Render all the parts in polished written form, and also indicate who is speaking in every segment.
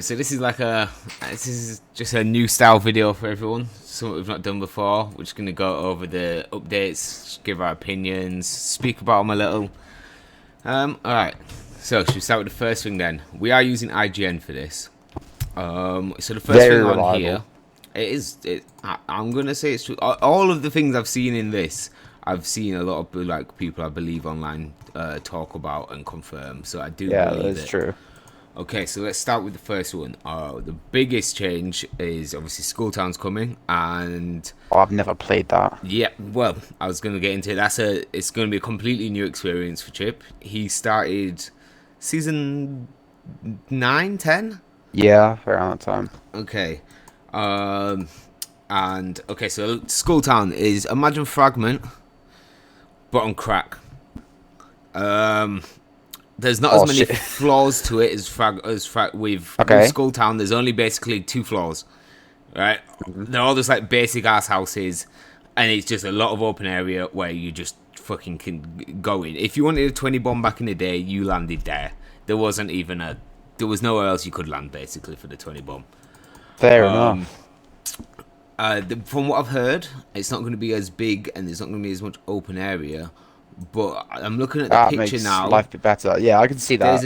Speaker 1: So this is just a new style video for everyone. Something we've not done before. We're just gonna go over the updates, give our opinions, speak about them a little. Alright. So should we start with the first thing then? We are using IGN for this. So the first
Speaker 2: Very
Speaker 1: thing on
Speaker 2: reliable.
Speaker 1: here, I'm gonna say it's true. All of the things I've seen in this, I've seen a lot of people I believe online talk about and confirm. So I do believe
Speaker 2: that's
Speaker 1: it.
Speaker 2: true.
Speaker 1: Okay, so let's start with the first one. The biggest change is obviously Skulltown's coming, and
Speaker 2: Oh, I've never played that.
Speaker 1: yeah, well, I was gonna get into it. It's gonna be a completely new experience for Chip. He started season 9, 10.
Speaker 2: Yeah, around that time.
Speaker 1: Okay, and okay, so Skulltown is imagine Fragment, but on crack. There's not as many
Speaker 2: shit.
Speaker 1: flaws to it with
Speaker 2: Okay.
Speaker 1: Skulltown. There's only basically 2 flaws, right? They're all just like basic ass houses, and it's just a lot of open area where you just fucking can go in. If you wanted a 20 bomb back in the day, you landed there. There was nowhere else you could land basically for the 20 bomb.
Speaker 2: Fair enough.
Speaker 1: From what I've heard, it's not going to be as big and there's not going to be as much open area. But I'm looking at the
Speaker 2: That
Speaker 1: picture
Speaker 2: makes
Speaker 1: now.
Speaker 2: life a bit better. Yeah, I can see that.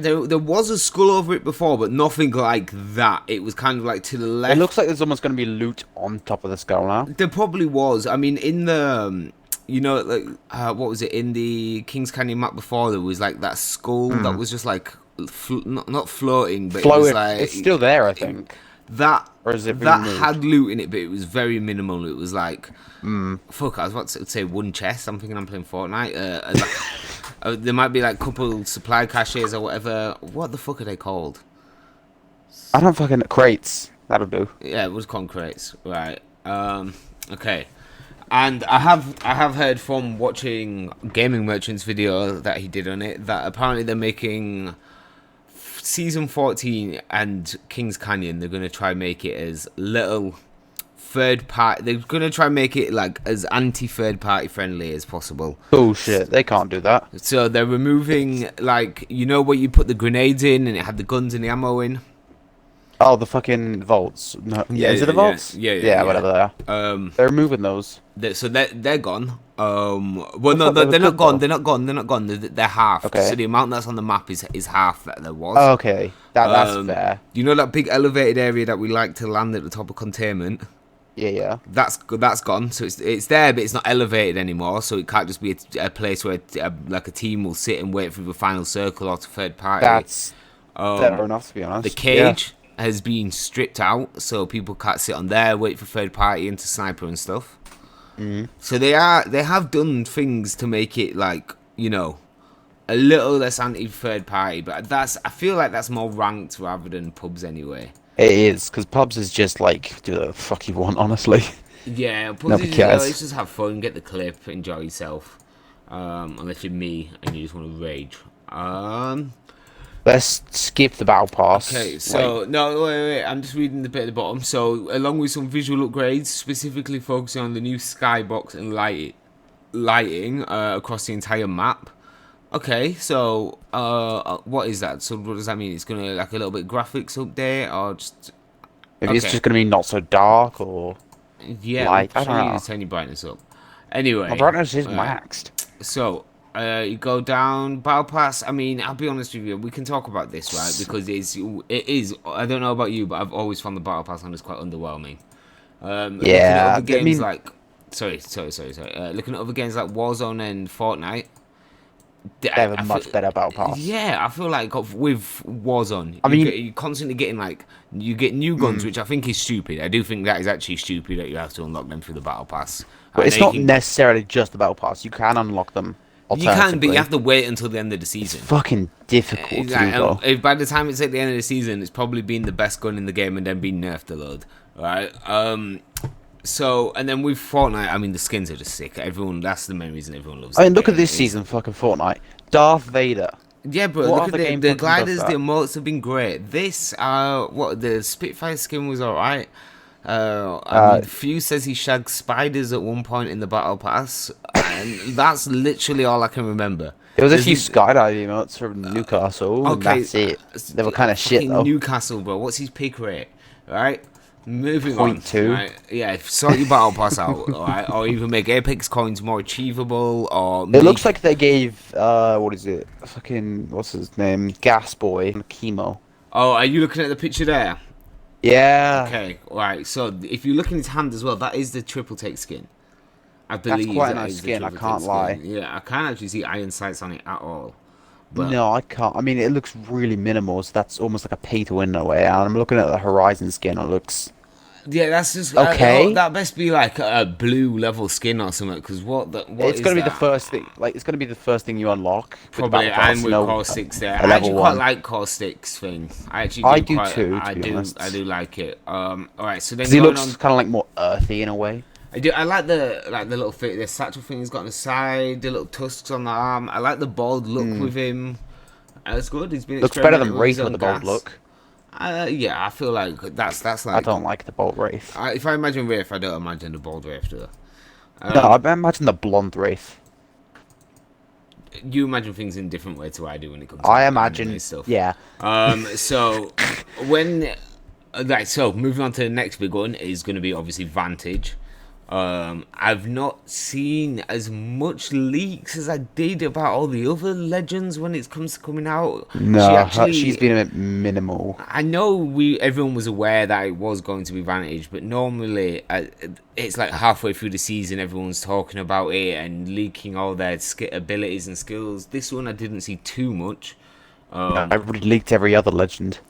Speaker 1: There was a skull over it before, but nothing like that. It was kind of like to the left.
Speaker 2: It looks like there's almost going to be loot on top of the skull now.
Speaker 1: There probably was. I mean, in the what was it in the Kings Canyon map before? There was like that skull that was just like not floating, but it was like
Speaker 2: It's still there, I think.
Speaker 1: that.
Speaker 2: Or is it
Speaker 1: That
Speaker 2: removed?
Speaker 1: had loot in it, but it was very minimal. It was like, fuck, I was about to say one chest. I'm thinking I'm playing Fortnite. There might be like a couple supply caches or whatever. What the fuck are they called?
Speaker 2: I don't fucking crates. That'll do.
Speaker 1: Yeah, it was concretes, right? Okay. And I have heard from watching Gaming Merchant's video that he did on it that apparently they're making season 14 and Kings Canyon. They're gonna try and make it as little third party. They're gonna try and make it like as anti-third party friendly as possible.
Speaker 2: Bullshit. They can't do that.
Speaker 1: So they're removing where you put the grenades in and it had the guns and the ammo in.
Speaker 2: Oh, the fucking vaults. No,
Speaker 1: Yeah,
Speaker 2: is it the
Speaker 1: yeah,
Speaker 2: vaults?
Speaker 1: yeah.
Speaker 2: Whatever they are. They're removing those.
Speaker 1: They're gone. Well, no,
Speaker 2: thought they
Speaker 1: they're
Speaker 2: were
Speaker 1: not
Speaker 2: good,
Speaker 1: gone.
Speaker 2: though.
Speaker 1: They're not gone. They're not gone. They're half.
Speaker 2: Okay.
Speaker 1: So the amount that's on the map is half that there was.
Speaker 2: Oh, okay, that's fair.
Speaker 1: You know that big elevated area that we like to land at the top of containment?
Speaker 2: Yeah.
Speaker 1: That's gone. So it's there, but it's not elevated anymore. So it can't just be a place where like a team will sit and wait for the final circle or to third party.
Speaker 2: That's fair enough, to be honest.
Speaker 1: The cage has been stripped out, so people can't sit on there, wait for third party into sniper and stuff. So they have done things to make it like a little less anti third party, but I feel like that's more ranked rather than pubs anyway.
Speaker 2: It is, because pubs is just like, do the fuck you want, honestly.
Speaker 1: Yeah, pubs
Speaker 2: Nobody
Speaker 1: is
Speaker 2: cares.
Speaker 1: let's just have fun, get the clip, enjoy yourself. Unless you're me and you just want to rage.
Speaker 2: Let's skip the battle pass.
Speaker 1: Okay, so no, wait. I'm just reading the bit at the bottom. So, along with some visual upgrades, specifically focusing on the new skybox and lighting across the entire map. Okay, so what is that? So, what does that mean? It's gonna like a little bit graphics update, or just
Speaker 2: Maybe it's just going to be not so dark, or...
Speaker 1: yeah,
Speaker 2: light,
Speaker 1: I'm
Speaker 2: I don't
Speaker 1: sure you
Speaker 2: know.
Speaker 1: need to turn your brightness up. Anyway,
Speaker 2: My brightness is
Speaker 1: uh,
Speaker 2: maxed.
Speaker 1: So, you go down Battle Pass. I mean, I'll be honest with you. We can talk about this, right? Because it is. I don't know about you, but I've always found the Battle Pass one is quite underwhelming. Looking at other games like, sorry. Looking at other games like Warzone and Fortnite,
Speaker 2: They have a much better battle pass.
Speaker 1: yeah, I feel like with Warzone,
Speaker 2: I mean-
Speaker 1: you're constantly getting you get new guns, which I think is stupid. I do think that is actually stupid that you have to unlock them through the Battle Pass.
Speaker 2: But
Speaker 1: And
Speaker 2: it's
Speaker 1: they
Speaker 2: not
Speaker 1: can-
Speaker 2: necessarily just the battle pass. You can unlock them.
Speaker 1: You can, but you
Speaker 2: alternatively.
Speaker 1: have to wait until the end of the season.
Speaker 2: Fucking difficult to do, though.
Speaker 1: If by the time it's at the end of the season, it's probably been the best gun in the game and then been nerfed a load, right? So, and then with Fortnite, I mean, the skins are just sick. That's the main reason everyone loves it.
Speaker 2: I mean, look at this season, fucking Fortnite. Darth Vader.
Speaker 1: Yeah, bro,
Speaker 2: What
Speaker 1: look
Speaker 2: other
Speaker 1: at
Speaker 2: game
Speaker 1: the
Speaker 2: fucking does
Speaker 1: gliders, the
Speaker 2: that?
Speaker 1: emotes have been great. This, the Spitfire skin was alright. I mean, Fuse says he shagged spiders at one point in the Battle Pass, and that's literally all I can remember.
Speaker 2: There was a
Speaker 1: There's
Speaker 2: few skydive emotes from Newcastle, and
Speaker 1: okay,
Speaker 2: that's it. They were kind of shit
Speaker 1: fucking
Speaker 2: though.
Speaker 1: Newcastle, bro. What's his pick rate? Right. Moving on.
Speaker 2: Point two.
Speaker 1: Right. Yeah. Sort your battle pass out. All right. Or even make Apex coins more achievable, or
Speaker 2: It looks
Speaker 1: make.
Speaker 2: like they gave what is it? Fucking what's his name? Gas Boy chemo.
Speaker 1: Oh, are you looking at the picture there?
Speaker 2: Yeah,
Speaker 1: Okay. All right. So if you look in his hand as well, that is the triple take skin. I
Speaker 2: that's
Speaker 1: believe
Speaker 2: quite a
Speaker 1: that
Speaker 2: nice
Speaker 1: is the
Speaker 2: skin. I
Speaker 1: triple
Speaker 2: can't
Speaker 1: take
Speaker 2: lie.
Speaker 1: skin. Yeah. I can't actually see iron sights on it at all. But
Speaker 2: No, I can't. I mean, it looks really minimal, so that's almost like a pay to win in a way. And I'm looking at the Horizon skin. It looks
Speaker 1: yeah, that's just
Speaker 2: okay.
Speaker 1: that best be like a blue level skin or something. Because what
Speaker 2: It's
Speaker 1: is
Speaker 2: gonna be the
Speaker 1: that?
Speaker 2: first thing. Like, it's gonna be the first thing you unlock with the
Speaker 1: Probably,
Speaker 2: battle
Speaker 1: and
Speaker 2: pass. You
Speaker 1: with
Speaker 2: know,
Speaker 1: Caustic's there.
Speaker 2: a
Speaker 1: I
Speaker 2: level
Speaker 1: actually quite
Speaker 2: one.
Speaker 1: like Caustic's thing. I actually
Speaker 2: I
Speaker 1: do
Speaker 2: do
Speaker 1: quite.
Speaker 2: too,
Speaker 1: I
Speaker 2: to be
Speaker 1: do.
Speaker 2: honest.
Speaker 1: I do like it. All right. So then
Speaker 2: Because he
Speaker 1: going
Speaker 2: looks
Speaker 1: on,
Speaker 2: kind of like more earthy in a way.
Speaker 1: I do. I like the little the satchel thing he's got on the side, the little tusks on the arm. I like the bald look with him. It's good. He's been
Speaker 2: Looks better
Speaker 1: experimenting
Speaker 2: than
Speaker 1: with his
Speaker 2: Wraith
Speaker 1: own
Speaker 2: with the bold
Speaker 1: gas.
Speaker 2: look.
Speaker 1: Yeah, I feel like that's
Speaker 2: I
Speaker 1: like.
Speaker 2: don't like the bold Wraith.
Speaker 1: If I imagine Wraith, I don't imagine the bald Wraith. Do I?
Speaker 2: No, I imagine the blonde Wraith.
Speaker 1: You imagine things in a different way to what I do when it comes to
Speaker 2: I
Speaker 1: anime
Speaker 2: imagine,
Speaker 1: stuff.
Speaker 2: yeah.
Speaker 1: So when right, so moving on to the next big one is going to be obviously Vantage. I've not seen as much leaks as I did about all the other legends when it comes to coming out.
Speaker 2: No, she's been a bit minimal.
Speaker 1: I know everyone was aware that it was going to be Vantage, but normally it's like halfway through the season, everyone's talking about it and leaking all their abilities and skills. This one I didn't see too much.
Speaker 2: Everybody leaked every other legend.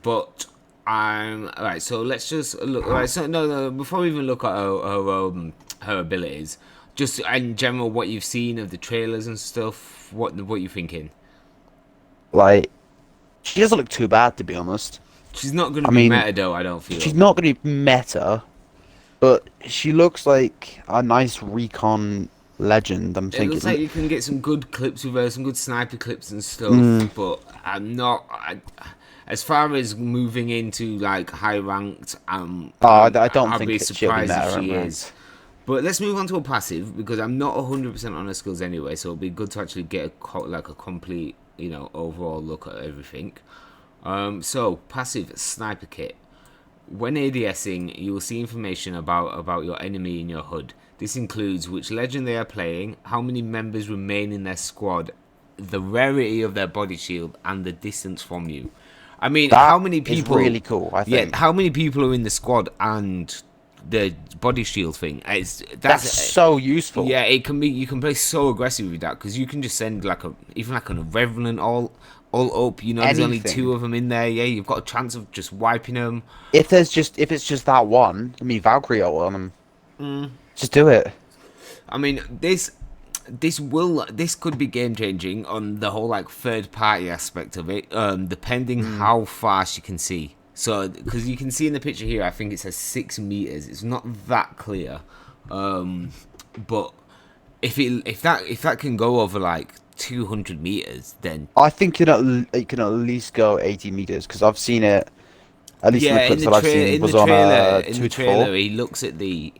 Speaker 1: But alright. So let's just look. Alright, so no. Before we even look at her abilities, just in general, what you've seen of the trailers and stuff. What you thinking?
Speaker 2: Like, she doesn't look too bad, to be honest.
Speaker 1: She's not going to
Speaker 2: I
Speaker 1: be
Speaker 2: mean,
Speaker 1: meta though. I don't feel.
Speaker 2: she's not going to be meta, but she looks like a nice recon legend. I'm
Speaker 1: It
Speaker 2: thinking.
Speaker 1: looks like you can get some good clips with her, some good sniper clips and stuff. But I'm not. As far as moving into like high ranked,
Speaker 2: I don't
Speaker 1: I'd
Speaker 2: think
Speaker 1: be
Speaker 2: that she'll be
Speaker 1: surprised if
Speaker 2: meta
Speaker 1: she
Speaker 2: at
Speaker 1: is. But let's move on to a passive because I'm not 100% on her skills anyway, so it'll be good to actually get a complete, overall look at everything. So passive sniper kit. When ADSing, you will see information about your enemy in your HUD. This includes which legend they are playing, how many members remain in their squad, the rarity of their body shield, and the distance from you. I mean,
Speaker 2: That
Speaker 1: how many
Speaker 2: is
Speaker 1: people?
Speaker 2: really cool, I think.
Speaker 1: Yeah, how many people are in the squad and the body shield thing?
Speaker 2: That's so useful.
Speaker 1: Yeah, it can be. You can play so aggressive with that because you can just send even like a revenant all up. There's only
Speaker 2: Anything.
Speaker 1: 2 of them in there. Yeah, you've got a chance of just wiping them.
Speaker 2: If it's just that one, I mean Valkyrie on them. Just do it.
Speaker 1: I mean, this could be game changing on the whole like third party aspect of it. Depending how fast you can see. So, because you can see in the picture here, I think it says 6 meters. It's not that clear, but if that can go over like 200 meters, then
Speaker 2: I think it can at least go 80 meters because I've seen it. At least in the clips that I've seen was on a 2 to 4.
Speaker 1: he looks at the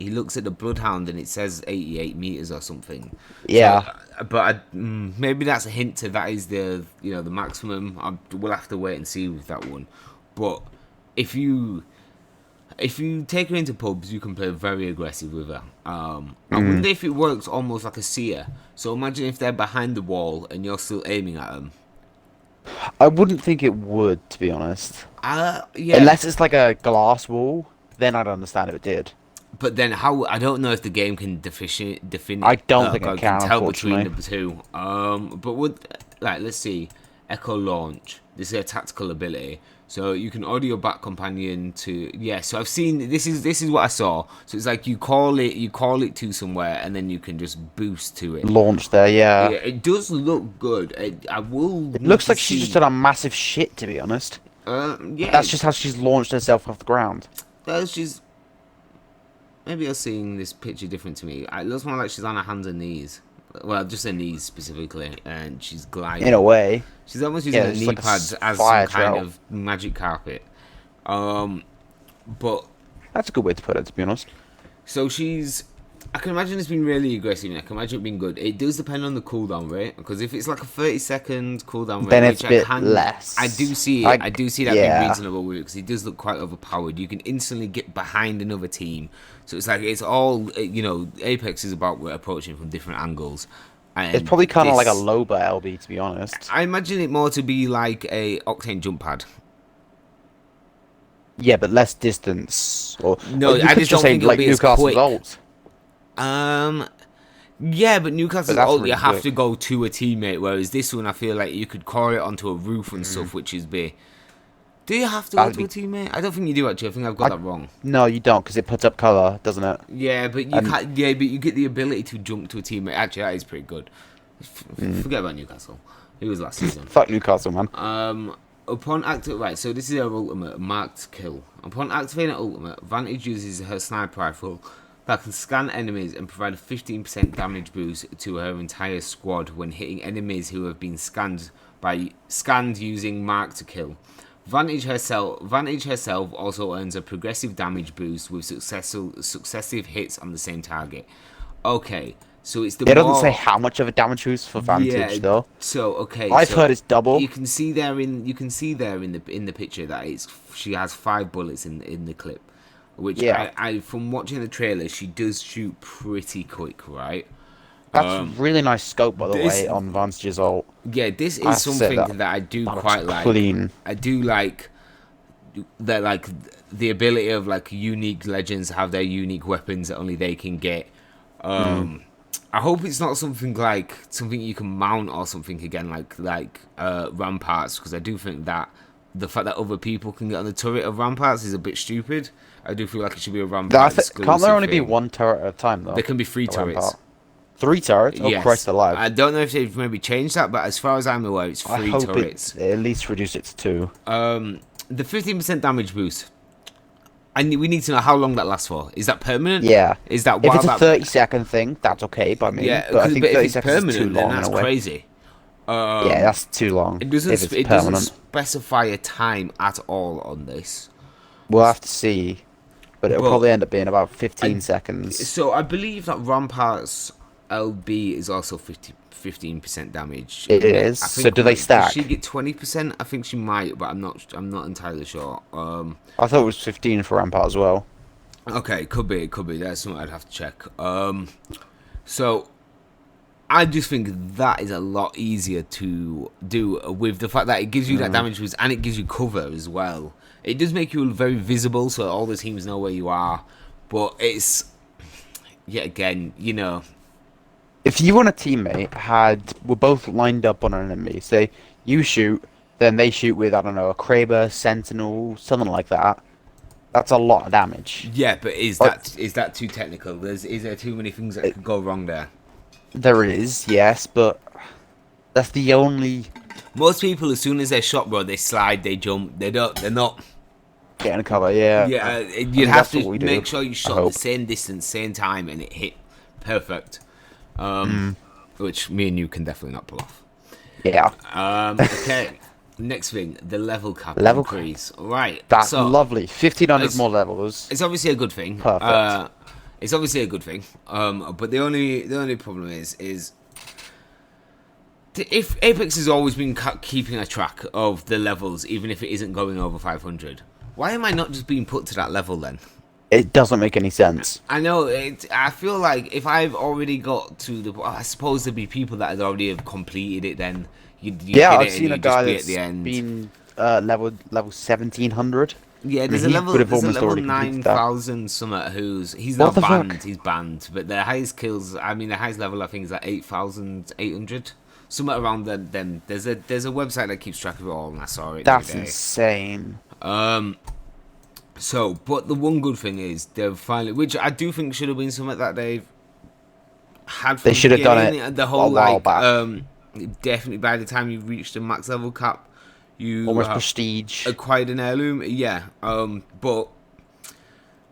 Speaker 1: bloodhound and it says 88 meters or something.
Speaker 2: Yeah.
Speaker 1: So, but maybe that's a hint to that is the the maximum. We'll have to wait and see with that one. But if you take her into pubs, you can play very aggressive with her. I wonder if it works almost like a seer. So imagine if they're behind the wall and you're still aiming at them.
Speaker 2: I wouldn't think it would, to be honest.
Speaker 1: Yeah.
Speaker 2: Unless it's like a glass wall, then I'd understand if it did.
Speaker 1: But then how? I don't know if the game can define.
Speaker 2: I don't think it can,
Speaker 1: tell between the
Speaker 2: unfortunately.
Speaker 1: 2. But let's see, Echo Launch. This is a tactical ability, so you can order your back companion to. Yeah, so I've seen this is what I saw. So it's like you call it to somewhere, and then you can just boost to it.
Speaker 2: Launch there, yeah.
Speaker 1: Yeah, it does look good. It
Speaker 2: Looks like she's just done a massive shit, to be honest.
Speaker 1: Yeah,
Speaker 2: That's just how she's launched herself off the ground.
Speaker 1: she's. Maybe you're seeing this picture different to me. It looks more like she's on her hands and knees. Well, just her knees specifically, and she's gliding.
Speaker 2: In a way.
Speaker 1: She's almost using her knee
Speaker 2: like
Speaker 1: pads as
Speaker 2: fire
Speaker 1: some kind
Speaker 2: trail.
Speaker 1: of magic carpet. But
Speaker 2: That's a good way to put it, to be honest.
Speaker 1: so she's I can imagine it's been really aggressive, and I can imagine it being good. It does depend on the cooldown rate, because if it's like a 30-second cooldown rate,
Speaker 2: then it's
Speaker 1: which
Speaker 2: a bit less.
Speaker 1: I do see it. I do see that being reasonable with it, because it does look quite overpowered. You can instantly get behind another team, so it's like it's all Apex is about approaching from different angles. And
Speaker 2: it's probably kind of like a Loba LB, to be honest.
Speaker 1: I imagine it more to be like a Octane jump pad.
Speaker 2: Yeah, but less distance. Or
Speaker 1: no,
Speaker 2: I just don't think it'll be Newcastle's ult.
Speaker 1: Yeah, but Newcastle's ult, you have to go to a teammate, whereas this one, I feel like you could core it onto a roof and stuff, which is big. Do you have to go to a teammate? I don't think you do, actually. I think I've got that wrong.
Speaker 2: No, you don't, because it puts up cover, doesn't it?
Speaker 1: Yeah, but you can't. Yeah, but you get the ability to jump to a teammate. Actually, that is pretty good. Forget about Newcastle. It was last season.
Speaker 2: Fuck Newcastle, man.
Speaker 1: Upon right, so this is her ultimate, marked kill. Upon activating her ultimate, Vantage uses her sniper rifle that can scan enemies and provide a 15% damage boost to her entire squad when hitting enemies who have been scanned using mark to kill. Vantage herself also earns a progressive damage boost with successive hits on the same target. Okay. So it's the.
Speaker 2: It doesn't say how much of a damage boost for Vantage though.
Speaker 1: So okay,
Speaker 2: I've heard it's double.
Speaker 1: You can see there in the picture that she has 5 bullets in the clip, which I from watching the trailer, she does shoot pretty quick, right?
Speaker 2: That's really nice scope, by the way, on Vantage's ult.
Speaker 1: Yeah, this is something that I do quite like. Clean. I do like that, like the ability of like unique legends have their unique weapons that only they can get. I hope it's not something you can mount or something again, like ramparts, because I do think that the fact that other people can get on the turret of ramparts is a bit stupid. I do feel like it should be a rampart exclusive.
Speaker 2: Can't there only be one turret at a time though?
Speaker 1: There can be 3 turrets.
Speaker 2: Rampart. 3 turrets? Oh, yes. Christ alive.
Speaker 1: I don't know if they've maybe changed that, but as far as I'm aware, it's 3 turrets.
Speaker 2: They at least reduce it to 2.
Speaker 1: The 15% damage boost. We need to know how long that lasts for. Is that permanent?
Speaker 2: Yeah.
Speaker 1: Is that
Speaker 2: if it's a 30-second thing, that's okay by me.
Speaker 1: Yeah,
Speaker 2: but I think 30
Speaker 1: seconds permanent,
Speaker 2: is too long.
Speaker 1: Then that's crazy.
Speaker 2: Yeah, that's too long.
Speaker 1: It doesn't specify a time at all on this.
Speaker 2: We'll have to see, but it'll probably end up being about 15 seconds.
Speaker 1: So I believe that Rampart's LB is also 15% damage.
Speaker 2: It is. So do they stack?
Speaker 1: Does she get 20%? I think she might, but I'm not entirely sure.
Speaker 2: I thought it was 15 for Rampart as well.
Speaker 1: Okay, could be. That's something I'd have to check. So I just think that is a lot easier to do with the fact that it gives you that damage boost and it gives you cover as well. It does make you very visible, so all the teams know where you are. But it's yet again,
Speaker 2: if you and a teammate were both lined up on an enemy, say you shoot, then they shoot with, I don't know, a Kraber, Sentinel, something like that. That's a lot of damage.
Speaker 1: Yeah, but is that too technical? Is there too many things that could go wrong there?
Speaker 2: There is, yes, but that's the only.
Speaker 1: Most people, as soon as they're shot, bro, they slide, they jump, they're not
Speaker 2: getting a cover. Yeah.
Speaker 1: Yeah, you'd have to make sure you shot the same distance, same time, and it hit perfect. Which me and you can definitely not pull off.
Speaker 2: Yeah.
Speaker 1: Okay. Next thing, the level cap increase. Right.
Speaker 2: That's lovely. 1,500 more levels.
Speaker 1: It's obviously a good thing.
Speaker 2: Perfect.
Speaker 1: It's obviously a good thing. But the only problem is if Apex has always been keeping a track of the levels, even if it isn't going over 500, why am I not just being put to that level then?
Speaker 2: It doesn't make any sense.
Speaker 1: I know. I feel like if I've already got to I suppose there'd be people that already have completed it. Then
Speaker 2: I've seen a guy that's been level 1,700.
Speaker 1: Yeah, there's a level 9,000 something he's not banned. Fuck? He's banned, but the highest kills. I mean, the highest level I think is like 8,800. Somewhere around them. There's a website that keeps track of it all, and I saw it.
Speaker 2: That's insane.
Speaker 1: So, but the one good thing is they've finally, which I do think should have been something that they've had. They should have done it the whole a while back. Definitely by the time you reached the max level cap, you
Speaker 2: almost prestige
Speaker 1: acquired an heirloom. Yeah. But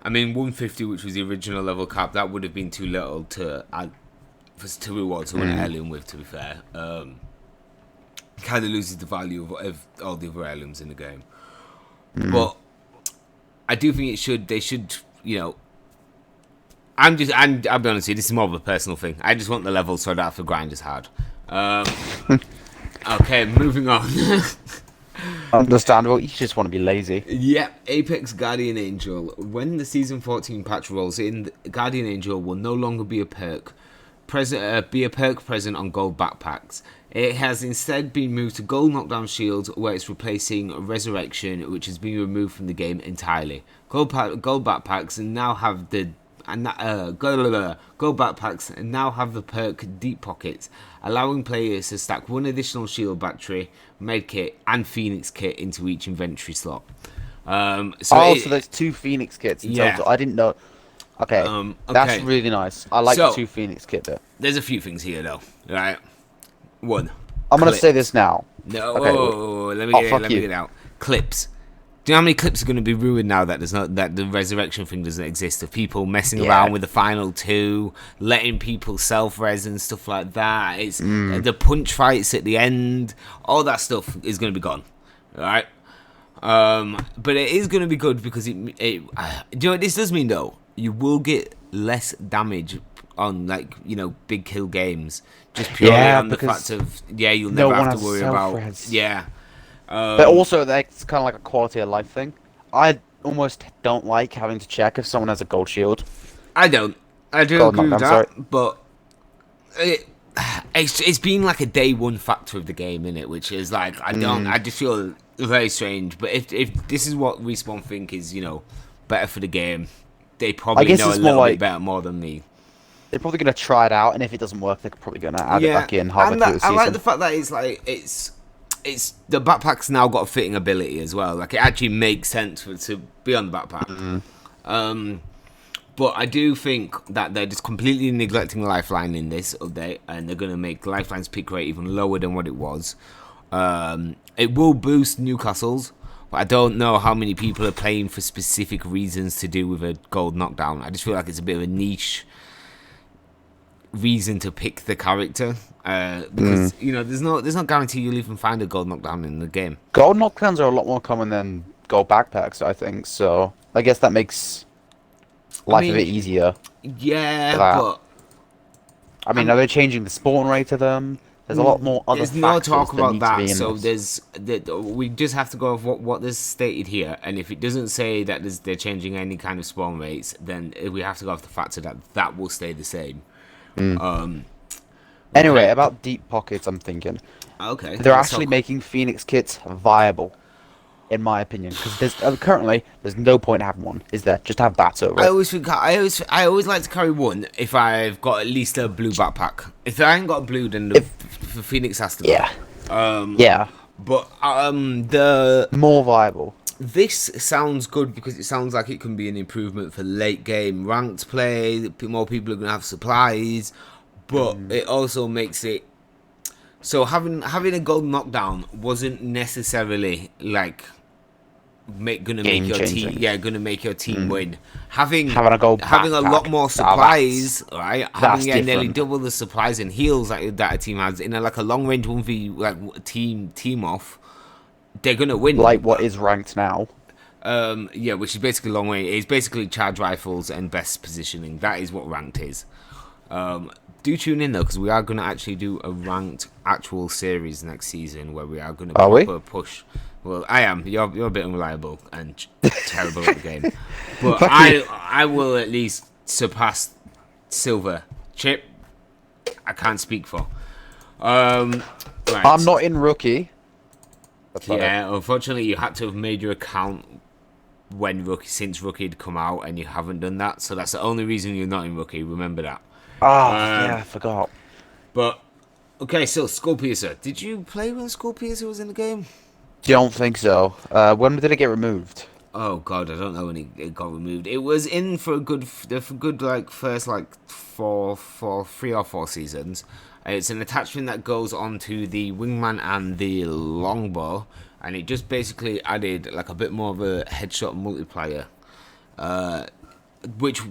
Speaker 1: I mean, 150, which was the original level cap, that would have been too little to add to reward someone an heirloom with. To be fair, kind of loses the value of all the other heirlooms in the game. But I do think they should, I'll be honest with you, this is more of a personal thing. I just want the level so I don't have to grind as hard. Okay, moving on.
Speaker 2: Understandable. You just want to be lazy.
Speaker 1: Yeah, Apex Guardian Angel. When the Season 14 patch rolls in, Guardian Angel will no longer be a perk. Present on gold backpacks. It has instead been moved to gold knockdown shields, where it's replacing Resurrection, which has been removed from the game entirely. Gold backpacks now have the gold backpacks now have the perk Deep Pockets, allowing players to stack one additional shield battery, med kit, and Phoenix kit into each inventory slot.
Speaker 2: So there's 2 Phoenix kits in total. I didn't know. Okay, that's really nice. I like the 2 Phoenix kit bit.
Speaker 1: There's a few things here though, right? One.
Speaker 2: I'm gonna say this now.
Speaker 1: No,
Speaker 2: okay.
Speaker 1: let me get it out. Clips. Do you know how many clips are going to be ruined now that the resurrection thing doesn't exist? Of people messing around with the final 2, letting people self-res and stuff like that. It's the punch fights at the end. All that stuff is going to be gone, right? But it is going to be good because do you know what this does mean though? You will get less damage on big kill games just purely on the fact of you'll never have to worry about
Speaker 2: but also that's kind of like a quality of life thing. I almost don't like having to check if someone has a gold shield.
Speaker 1: I do agree with that, but it's been like a day one factor of the game, innit? Which is like I just feel very strange. But if this is what Respawn think is better for the game, they probably know a little bit better more than me.
Speaker 2: They're probably going to try it out, and if it doesn't work, they're probably going to add it back in halfway through the season.
Speaker 1: I like the fact that it's the backpack's now got a fitting ability as well. Like, it actually makes sense to be on the backpack. But I do think that they're just completely neglecting Lifeline in this update, and they're going to make Lifeline's pick rate even lower than what it was. It will boost Newcastle's, but I don't know how many people are playing for specific reasons to do with a gold knockdown. I just feel like it's a bit of a niche reason to pick the character because there's no guarantee you'll even find a gold knockdown in the game.
Speaker 2: Gold knockdowns are a lot more common than gold backpacks, I think, so I guess that makes life a bit easier.
Speaker 1: Yeah, but
Speaker 2: I mean, are they changing the spawn rate of them? There's a lot more other
Speaker 1: there's no talk about that, so we just have to go with what is stated here, and if it doesn't say that they're changing any kind of spawn rates, then we have to go off the factor that will stay the same.
Speaker 2: Anyway, about Deep Pockets, I'm thinking.
Speaker 1: Okay.
Speaker 2: They're actually making Phoenix kits viable, in my opinion, because currently there's no point in having one. Is there? Just have bats over it.
Speaker 1: I always like to carry one if I've got at least a blue backpack. If I ain't got a blue, then the Phoenix has to go.
Speaker 2: Yeah.
Speaker 1: But the
Speaker 2: more viable.
Speaker 1: This sounds good because it sounds like it can be an improvement for late game ranked play. More people are going to have supplies, but it also makes it so having a gold knockdown wasn't necessarily like gonna make your team win. Having a lot more supplies, right? Having nearly double the supplies and heals that a team has in a long range 1v team off. They're gonna win.
Speaker 2: Like what is ranked now.
Speaker 1: Which is basically long range. It's basically charge rifles and best positioning. That is what ranked is. Do tune in though, because we are gonna actually do a ranked actual series next season where we are gonna push. Well, I am. You're a bit unreliable and terrible at the game, but I will at least surpass Silver. Chip, I can't speak for. Right.
Speaker 2: I'm not in Rookie.
Speaker 1: Unfortunately, you had to have made your account since Rookie had come out, and you haven't done that. So that's the only reason you're not in Rookie. Remember that.
Speaker 2: I forgot.
Speaker 1: But okay, so Skullpiercer. Did you play when Skullpiercer was in the game?
Speaker 2: Don't think so. When did it get removed?
Speaker 1: Oh god, I don't know when it got removed. It was in for a good first 3 or 4 seasons. It's an attachment that goes onto the wingman and the longbow, and it just basically added a bit more of a headshot multiplier, which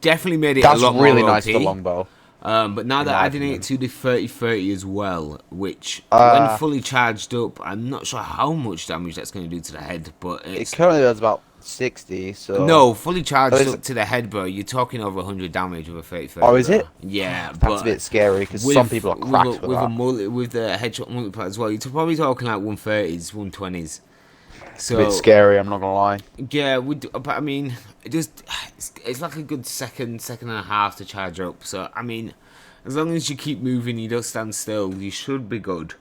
Speaker 1: definitely made it a lot more
Speaker 2: really
Speaker 1: OP.
Speaker 2: nice. The longbow.
Speaker 1: But now they're adding it to the 30-30 as well, which when fully charged up, I'm not sure how much damage that's going to do to the head, but
Speaker 2: it currently does about 60, so...
Speaker 1: No, fully charged
Speaker 2: Oh, is
Speaker 1: up
Speaker 2: it-
Speaker 1: to the head, bro. You're talking over 100 damage with a 30.
Speaker 2: Oh, is
Speaker 1: bro.
Speaker 2: it?
Speaker 1: Yeah,
Speaker 2: That's a bit scary, because some people are cracked with that.
Speaker 1: with the headshot multiplier as well. You're probably talking like 130s, 120s.
Speaker 2: It's a bit scary, I'm not gonna lie.
Speaker 1: Yeah, but I mean, it's like a good second and a half to charge up. So I mean, as long as you keep moving, you don't stand still, you should be good.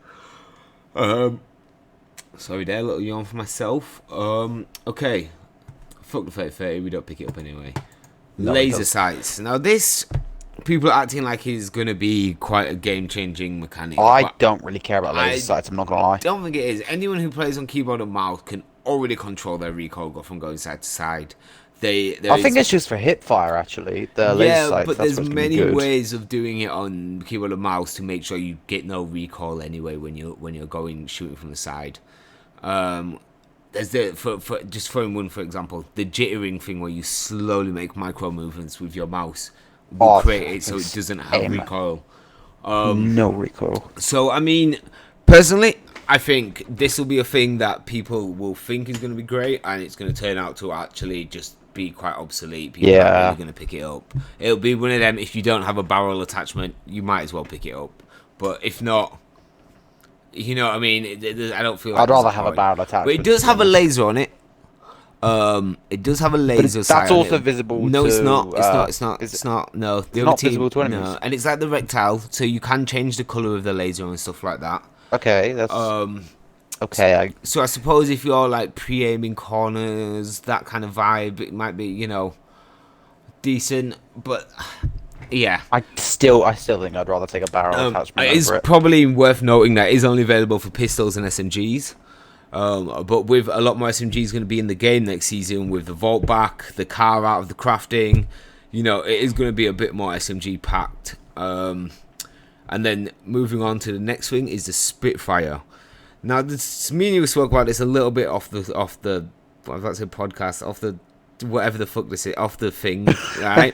Speaker 1: Sorry there, a little yawn for myself. Okay, fuck the 30, we don't pick it up anyway.
Speaker 2: No,
Speaker 1: Laser sights. Now this, people are acting like it's gonna be quite a game-changing mechanic.
Speaker 2: I
Speaker 1: but
Speaker 2: don't really care about laser sights, I'm not gonna lie.
Speaker 1: don't think it is. Anyone who plays on keyboard and mouse can already control their recoil from going side to side. I
Speaker 2: think it's just for hip fire, actually. The laser sights,
Speaker 1: but
Speaker 2: that's
Speaker 1: there's
Speaker 2: what's
Speaker 1: many
Speaker 2: good.
Speaker 1: ways of doing it on keyboard and mouse to make sure you get no recoil anyway when you're going shooting from the side. There's for just throwing one for example, the jittering thing where you slowly make micro movements with your mouse will create it so it doesn't have recoil.
Speaker 2: No recoil.
Speaker 1: So I mean, personally, I think this will be a thing that people will think is going to be great, and it's going to turn out to actually just be quite obsolete. People aren't really going to pick it up. It'll be one of them. If you don't have a barrel attachment, you might as well pick it up. But if not, you know what I mean. I don't feel. Like
Speaker 2: I'd rather have a barrel attachment.
Speaker 1: But it does have a laser on it. It does have a laser.
Speaker 2: That's also visible.
Speaker 1: No,
Speaker 2: to,
Speaker 1: it's not. It's not. No,
Speaker 2: it's not visible to enemies.
Speaker 1: No, and it's like the rectile, so you can change the color of the laser and stuff like that.
Speaker 2: Okay, that's okay.
Speaker 1: So I suppose if you're like pre-aiming corners, that kind of vibe, it might be decent. But yeah,
Speaker 2: I still think I'd rather take a barrel attachment.
Speaker 1: It's probably worth noting that it is only available for pistols and SMGs. But with a lot more SMGs going to be in the game next season, with the vault back, the car out of the crafting, it is going to be a bit more SMG packed. And then moving on to the next thing is the Spitfire. Now, me and you spoke about this a little bit off the what was that say podcast, off the whatever the fuck this is, off the thing, right?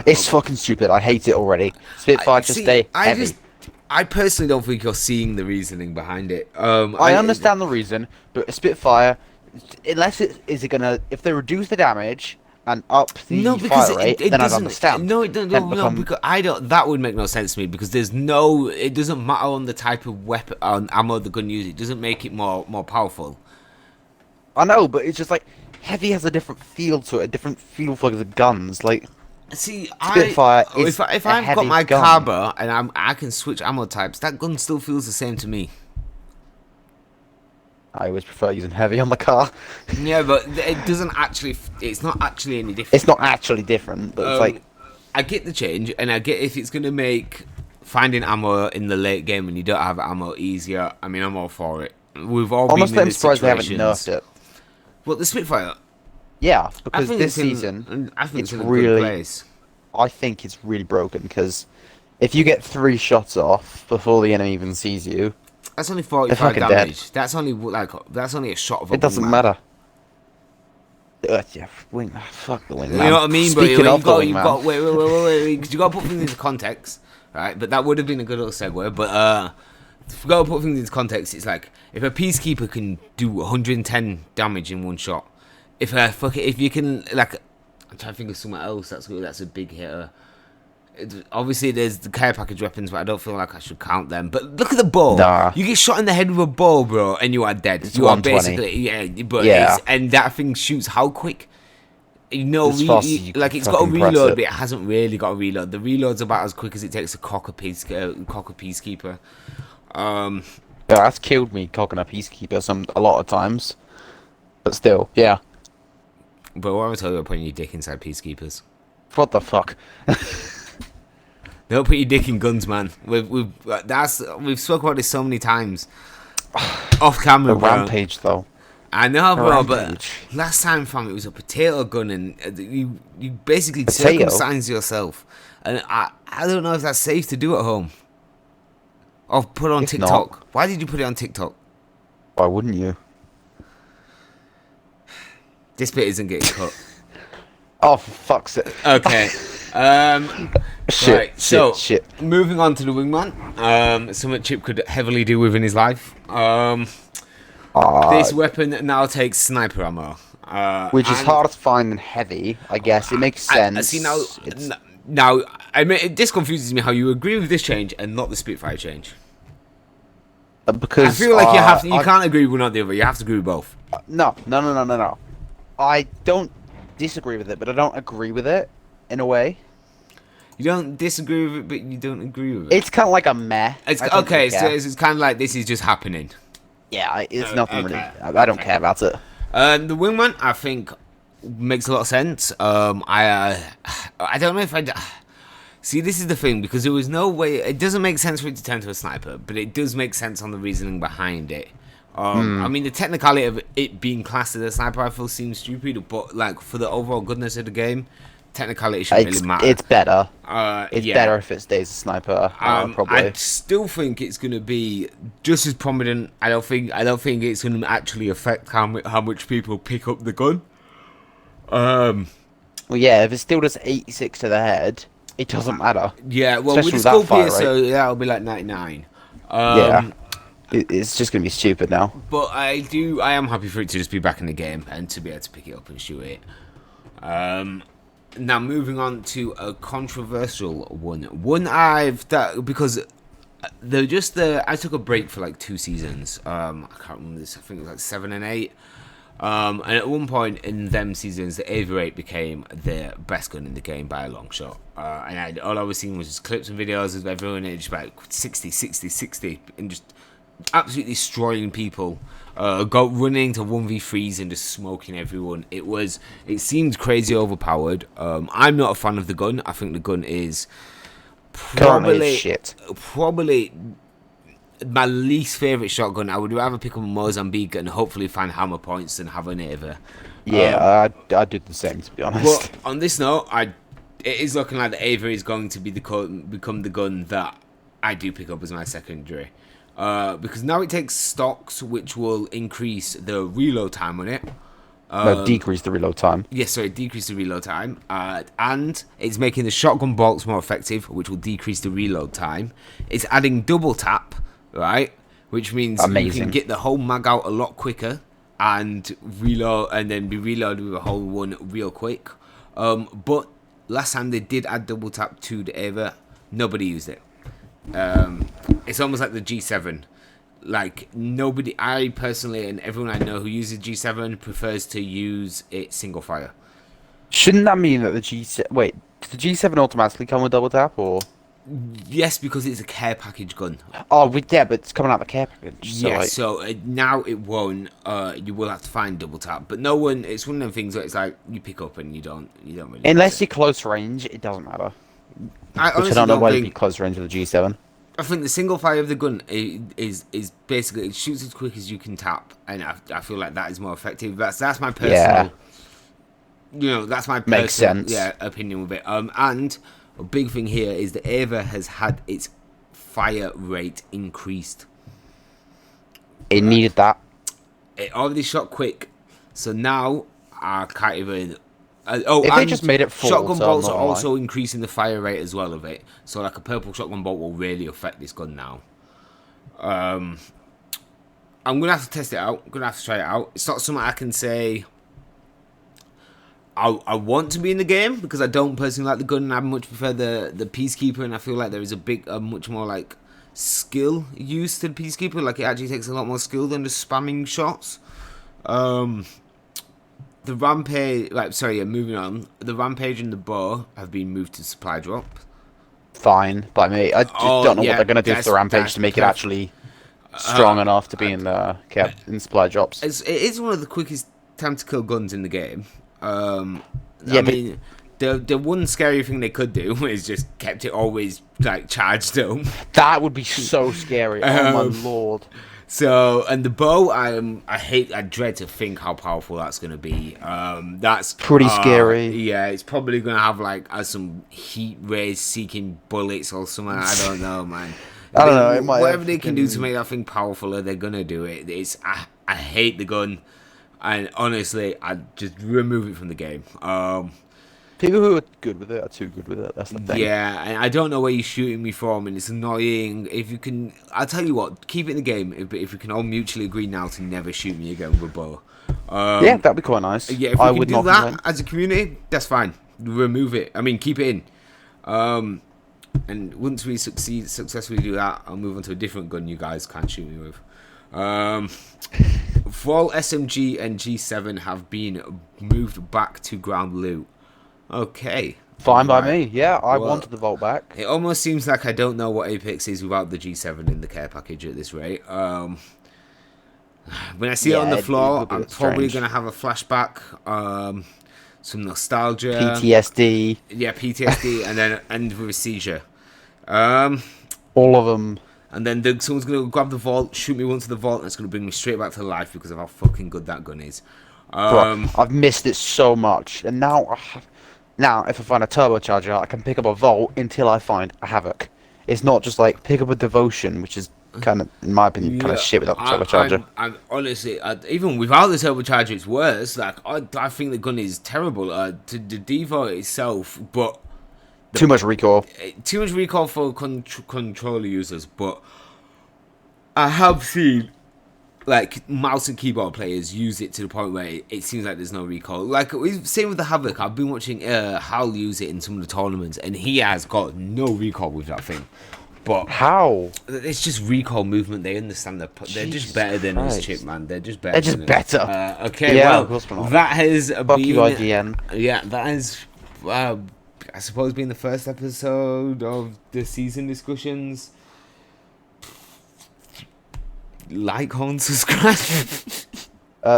Speaker 2: It's fucking stupid. I hate it already. Spitfire just stay heavy.
Speaker 1: I personally don't think you're seeing the reasoning behind it.
Speaker 2: I understand the reason, but a Spitfire, unless if they reduce the damage and up the fire rate, then I'd understand.
Speaker 1: No, because that would make no sense to me, because it doesn't matter on the type of weapon, ammo the gun uses. It doesn't make it more powerful.
Speaker 2: I know, but it's just like heavy has a different feel to it, a different feel for the guns. Like,
Speaker 1: see,
Speaker 2: Spitfire is
Speaker 1: if I've got my Carver and I can switch ammo types, that gun still feels the same to me.
Speaker 2: I always prefer using heavy on the car.
Speaker 1: Yeah, but it doesn't actually. It's not actually any different.
Speaker 2: It's not actually different, but it's like,
Speaker 1: I get the change, and I get if it's going to make finding ammo in the late game when you don't have ammo easier. I mean, I'm all for it. We've all
Speaker 2: honestly,
Speaker 1: been in
Speaker 2: I'm surprised they haven't nerfed it.
Speaker 1: Well, the Spitfire.
Speaker 2: Yeah, because this season,
Speaker 1: I think
Speaker 2: it's
Speaker 1: in a
Speaker 2: really.
Speaker 1: good place.
Speaker 2: I think it's really broken, because if you get 3 shots off before the enemy even sees you,
Speaker 1: that's only 45 damage. Dead. That's only a shot of a
Speaker 2: it doesn't matter. Yeah, fuck the wingman.
Speaker 1: You know what I mean?
Speaker 2: Speaking
Speaker 1: but
Speaker 2: of the wingman,
Speaker 1: wait, because you got to put things into context, right? But that would have been a good little segue. But if you got to put things into context, it's like if a peacekeeper can do 110 damage in one shot, if you can, like, I'm trying to think of something else that's a big hitter. Obviously, there's the care package weapons, but I don't feel like I should count them. But look at the bow.
Speaker 2: Nah.
Speaker 1: You get shot in the head with a bow, bro, and you are dead.
Speaker 2: It's
Speaker 1: you are
Speaker 2: 120.
Speaker 1: basically, but
Speaker 2: yeah.
Speaker 1: And that thing shoots how quick?
Speaker 2: As fast as you
Speaker 1: like it's got a reload, but it hasn't really got a reload. The reload's about as quick as it takes to cock a peacekeeper.
Speaker 2: Yeah, that's killed me cocking a peacekeeper a lot of times. But still, yeah.
Speaker 1: But what am I telling you about putting your dick inside peacekeepers?
Speaker 2: What the fuck?
Speaker 1: Don't put your dick in guns, man. We've spoken about this so many times. Off camera, bro.
Speaker 2: Rampage, though.
Speaker 1: I know, bro, but last time, fam, it was a potato gun, and you basically circumcised yourself. And I don't know if that's safe to do at home. Or put on TikTok.
Speaker 2: Not.
Speaker 1: Why did you put it on TikTok?
Speaker 2: Why wouldn't you?
Speaker 1: This bit isn't getting cut.
Speaker 2: Oh, for fuck's sake.
Speaker 1: Okay.
Speaker 2: Shit.
Speaker 1: Moving on to the wingman. Something Chip could heavily do with in his life. This weapon now takes sniper ammo.
Speaker 2: Which is
Speaker 1: And
Speaker 2: harder to find than heavy, I guess. It makes
Speaker 1: I
Speaker 2: sense.
Speaker 1: see now.
Speaker 2: It's
Speaker 1: Now, I mean, this confuses me how you agree with this change and not the Spitfire change. I
Speaker 2: because
Speaker 1: feel like you have to, you
Speaker 2: I
Speaker 1: can't agree with one or the other. You have to agree with both.
Speaker 2: no. I don't disagree with it, but I don't agree with it in a way.
Speaker 1: You don't disagree with it, but you don't agree with it.
Speaker 2: It's kind of like a meh.
Speaker 1: It's
Speaker 2: I don't
Speaker 1: okay.
Speaker 2: really
Speaker 1: So
Speaker 2: care.
Speaker 1: it's kind of like this is just happening.
Speaker 2: Yeah, it's nothing really.
Speaker 1: Okay.
Speaker 2: I don't care about it.
Speaker 1: The wingman, I think, makes a lot of sense. I don't know if I. See, this is the thing, because there was no way. It doesn't make sense for it to turn to a sniper, but it does make sense on the reasoning behind it. I mean, the technicality of it being classed as a sniper rifle seems stupid, but like for the overall goodness of the game, technicality shouldn't really matter.
Speaker 2: It's better. It's
Speaker 1: Yeah.
Speaker 2: better if it stays a sniper. Probably.
Speaker 1: I still think it's going to be just as prominent. I don't think it's going to actually affect how much people pick up the gun.
Speaker 2: Well, yeah, if it still does 86 to the head, it doesn't matter.
Speaker 1: Yeah, well,
Speaker 2: Especially
Speaker 1: with the
Speaker 2: with that
Speaker 1: scope here,
Speaker 2: fire
Speaker 1: so
Speaker 2: rate.
Speaker 1: that'll be like 99.
Speaker 2: Yeah, it's just gonna be stupid now.
Speaker 1: But I am happy for it to just be back in the game and to be able to pick it up and shoot it. Now moving on to a controversial one. Because I took a break for like 2 seasons. I can't remember this. I think it was like 7 and 8. And at one point in them seasons, the Ava 8 became the best gun in the game by a long shot. And all I was seeing was just clips and videos of everyone just like 60, 60, 60, and just absolutely destroying people. Running to 1v3s and just smoking everyone. It seemed crazy overpowered. I'm not a fan of the gun. I think the gun is
Speaker 2: Currently, shit.
Speaker 1: probably my least favorite shotgun. I would rather pick up a Mozambique and hopefully find hammer points than have an Ava.
Speaker 2: Yeah, I did the same, to be honest.
Speaker 1: But on this note, it is looking like the Ava is going to be become the gun that I do pick up as my secondary. Because now it takes stocks, which will increase the reload time on it.
Speaker 2: No, decrease the reload time.
Speaker 1: Yes, so it decreases the reload time. And it's making the shotgun bolts more effective, which will decrease the reload time. It's adding double tap, right? Which means you
Speaker 2: Amazing.
Speaker 1: can get the whole mag out a lot quicker and reload, and then be reloaded with a whole one real quick. But last time they did add double tap to the Ava, nobody used it. It's almost like the G7. Like nobody, I personally and everyone I know who uses G7 prefers to use it single fire.
Speaker 2: Shouldn't that mean that the G7... Wait, does the G7 automatically come with double tap, or...?
Speaker 1: Yes, because it's a care package gun.
Speaker 2: Oh, yeah, but it's coming out of the care package. So,
Speaker 1: Yeah,
Speaker 2: like,
Speaker 1: so now it won't. You will have to find double tap, but no one. It's one of them things where it's like you pick up and you don't really.
Speaker 2: unless you're close range, it doesn't matter. Which I
Speaker 1: honestly
Speaker 2: don't know why you'd be
Speaker 1: think.
Speaker 2: close range with the G7.
Speaker 1: I think the single fire of the gun is basically it shoots as quick as you can tap, and I feel like that is more effective. That's my personal.
Speaker 2: Yeah.
Speaker 1: That's my
Speaker 2: Makes
Speaker 1: personal
Speaker 2: sense.
Speaker 1: opinion with it. And a big thing here is the Ava has had its fire rate increased.
Speaker 2: It needed that.
Speaker 1: It already shot quick, so now I can't even.
Speaker 2: If they just made it full,
Speaker 1: shotgun
Speaker 2: so
Speaker 1: bolts
Speaker 2: I'm
Speaker 1: are
Speaker 2: not
Speaker 1: also increasing the fire rate as well of it. So like a purple shotgun bolt will really affect this gun now. I'm gonna have to test it out. I'm gonna have to try it out. It's not something I can say. I want to be in the game because I don't personally like the gun, and I much prefer the Peacekeeper, and I feel like there is a much more like skill use to the Peacekeeper. Like it actually takes a lot more skill than just spamming shots. The Rampage, moving on. The Rampage and the Bow have been moved to supply drop.
Speaker 2: Fine by me. I just don't know what they're going to do with the Rampage to make it actually strong enough to be in the supply drops.
Speaker 1: It is one of the quickest time to kill guns in the game.
Speaker 2: Yeah,
Speaker 1: mean, the one scary thing they could do is just kept it always like charged up.
Speaker 2: That would be so scary. Oh my lord.
Speaker 1: So, and the bow, I dread to think how powerful that's going to be. That's
Speaker 2: pretty scary.
Speaker 1: Yeah, it's probably going to have like some heat rays seeking bullets or something. I don't know, man.
Speaker 2: I don't know. It might
Speaker 1: whatever they can do to make that thing powerful, they're going to do it. I hate the gun, and honestly, I just remove it from the game.
Speaker 2: People who are good with it are too good with it. That's the thing.
Speaker 1: Yeah, and I don't know where you're shooting me from, and it's annoying. If you can, I'll tell you what, keep it in the game. But if we can all mutually agree now to never shoot me again with a bow.
Speaker 2: Yeah, that'd be quite nice.
Speaker 1: Yeah, if
Speaker 2: I
Speaker 1: we can
Speaker 2: would
Speaker 1: do
Speaker 2: not
Speaker 1: that
Speaker 2: complain.
Speaker 1: as a community, that's fine. Remove it. I mean, keep it in. And once we successfully do that, I'll move on to a different gun you guys can shoot me with. Fall SMG and G7 have been moved back to ground loot. Okay.
Speaker 2: Fine by
Speaker 1: Right.
Speaker 2: me. Yeah, I
Speaker 1: Well,
Speaker 2: wanted the vault back.
Speaker 1: It almost seems like I don't know what Apex is without the G7 in the care package at this rate. When I see it on
Speaker 2: Yeah,
Speaker 1: the
Speaker 2: it
Speaker 1: floor,
Speaker 2: would be a
Speaker 1: I'm
Speaker 2: bit
Speaker 1: probably
Speaker 2: strange.
Speaker 1: going to have a flashback, some nostalgia.
Speaker 2: PTSD,
Speaker 1: Yeah, PTSD, and then end with a seizure. Um,
Speaker 2: all of them.
Speaker 1: and then someone's going to grab the vault, shoot me once to the vault, and it's going to bring me straight back to life because of how fucking good that gun is.
Speaker 2: Bro, I've missed it so much, and now if I find a turbocharger, I can pick up a vault until I find a havoc. It's not just like pick up a devotion, which is kind of, in my opinion, kind of shit without the turbocharger.
Speaker 1: I'm honestly, even without the turbocharger, it's worse. Like I think the gun is terrible. To the Devo itself, but
Speaker 2: Too much recoil.
Speaker 1: too much recall for controller users. But I have seen like mouse and keyboard players use it to the point where it seems like there's no recoil. Like same with the Havoc. I've been watching Hal use it in some of the tournaments, and he has got no recoil with that thing. But
Speaker 2: How?
Speaker 1: it's just recall movement. They understand they're just
Speaker 2: Jesus
Speaker 1: better than us,
Speaker 2: Christ.
Speaker 1: Chip, man. They're just better.
Speaker 2: They're just
Speaker 1: than
Speaker 2: better.
Speaker 1: Us. Okay,
Speaker 2: Yeah,
Speaker 1: well,
Speaker 2: of course we're not.
Speaker 1: that has
Speaker 2: Fuck
Speaker 1: been
Speaker 2: you, IGN.
Speaker 1: Yeah, that has, I suppose, been the first episode of the season discussions. Like, comment, subscribe.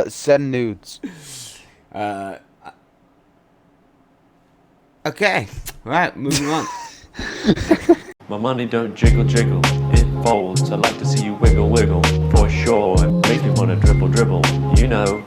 Speaker 2: Send nudes.
Speaker 1: Okay, right, moving on.
Speaker 3: My money don't jiggle jiggle, it folds. I like to see you wiggle wiggle, for sure. It makes me wanna dribble dribble, you know.